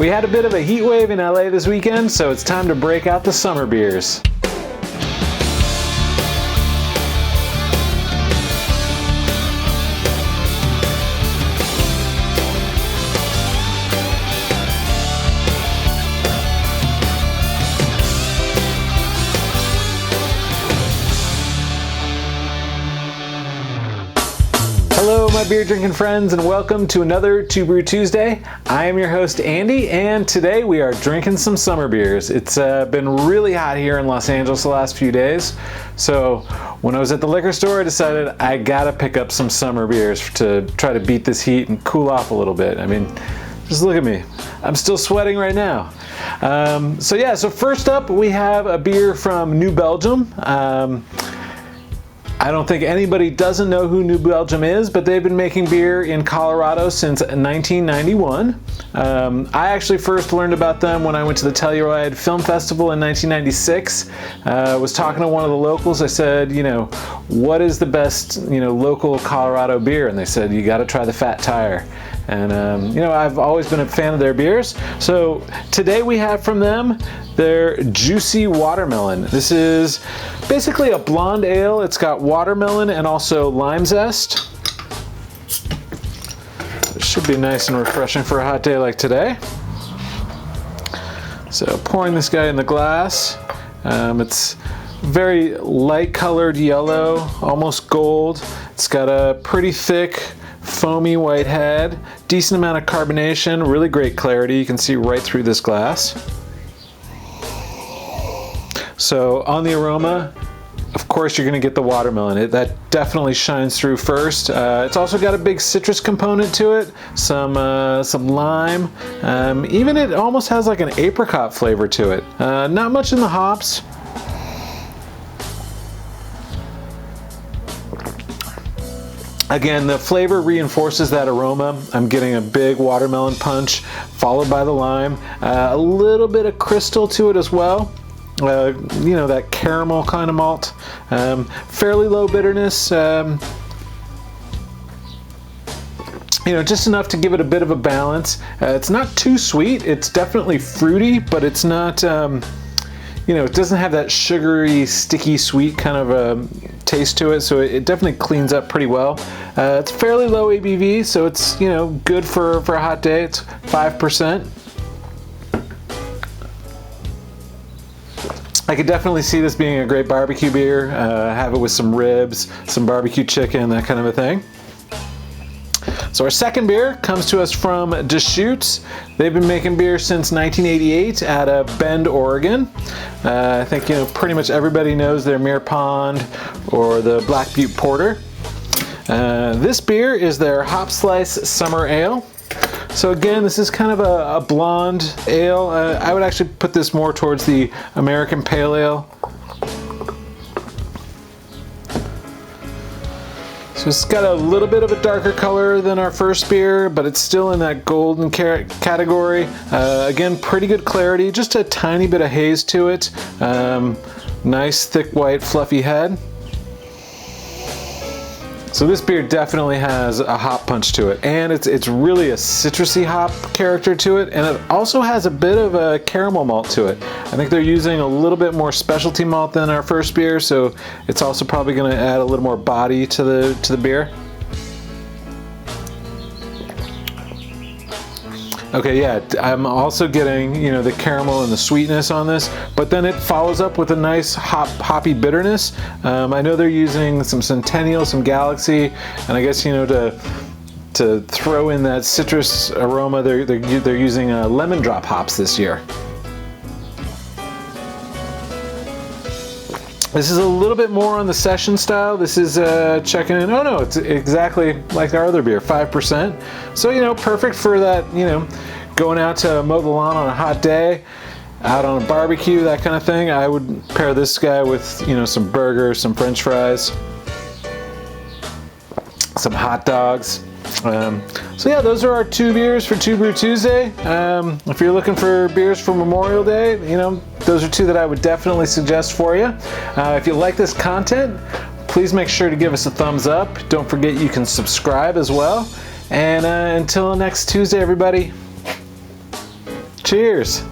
We had a bit of a heat wave in LA this weekend, so it's time to break out the summer beers. Hello my beer drinking friends, and welcome to another Two Brew Tuesday. I am your host Andy, and today we are drinking some summer beers. It's been really hot here in Los Angeles the last few days, so when I was at the liquor store I decided I gotta pick up some summer beers to try to beat this heat and cool off a little bit. I mean, just look at me. I'm still sweating right now. So first up we have a beer from New Belgium. I don't think anybody doesn't know who New Belgium is, but they've been making beer in Colorado since 1991. I actually first learned about them when I went to the Telluride Film Festival in 1996. I was talking to one of the locals. I said, what is the best, local Colorado beer? And they said, you got to try the Fat Tire. And, I've always been a fan of their beers. So today we have from them their Juicy Watermelon. This is basically a blonde ale. It's got watermelon and also lime zest. It should be nice and refreshing for a hot day like today. So pouring this guy in the glass. It's very light colored yellow, almost gold. It's got a pretty thick, foamy white head, decent amount of carbonation, really great clarity. You can see right through this glass. So on the aroma, of course you're going to get the watermelon. That definitely shines through first. It's also got a big citrus component to it, some lime. Even it almost has like an apricot flavor to it. Not much in the hops. Again, the flavor reinforces that aroma. I'm getting a big watermelon punch followed by the lime. A little bit of crystal to it as well. That caramel kind of malt. Fairly low bitterness. Just enough to give it a bit of a balance. It's not too sweet. It's definitely fruity, but it's not, it doesn't have that sugary, sticky, sweet kind of a taste to it, so it definitely cleans up pretty well. It's fairly low ABV, so it's, good for a hot day. It's 5%. I could definitely see this being a great barbecue beer. Have it with some ribs, some barbecue chicken, that kind of a thing. So our second beer comes to us from Deschutes. They've been making beer since 1988 out of Bend, Oregon. I think pretty much everybody knows their Mere Pond or the Black Butte Porter. This beer is their Hop Slice Summer Ale. So again, this is kind of a blonde ale. I would actually put this more towards the American Pale Ale. So it's got a little bit of a darker color than our first beer, but it's still in that golden category. Again, pretty good clarity, just a tiny bit of haze to it. Nice, thick, white, fluffy head. So this beer definitely has a hop punch to it, and it's really a citrusy hop character to it, and it also has a bit of a caramel malt to it. I think they're using a little bit more specialty malt than our first beer, so it's also probably going to add a little more body to the beer. Okay, yeah, I'm also getting, the caramel and the sweetness on this, but then it follows up with a nice hoppy bitterness. I know they're using some Centennial, some Galaxy, and I guess, to throw in that citrus aroma, they're using lemon drop hops this year. This is a little bit more on the session style. This is checking in. Oh no, it's exactly like our other beer, 5%. So, perfect for that, going out to mow the lawn on a hot day, out on a barbecue, that kind of thing. I would pair this guy with, some burgers, some French fries, some hot dogs. So yeah, those are our two beers for Two Brew Tuesday. If you're looking for beers for Memorial Day, those are two that I would definitely suggest for you. If you like this content, please make sure to give us a thumbs up. Don't forget you can subscribe as well. And until next Tuesday, everybody, Cheers.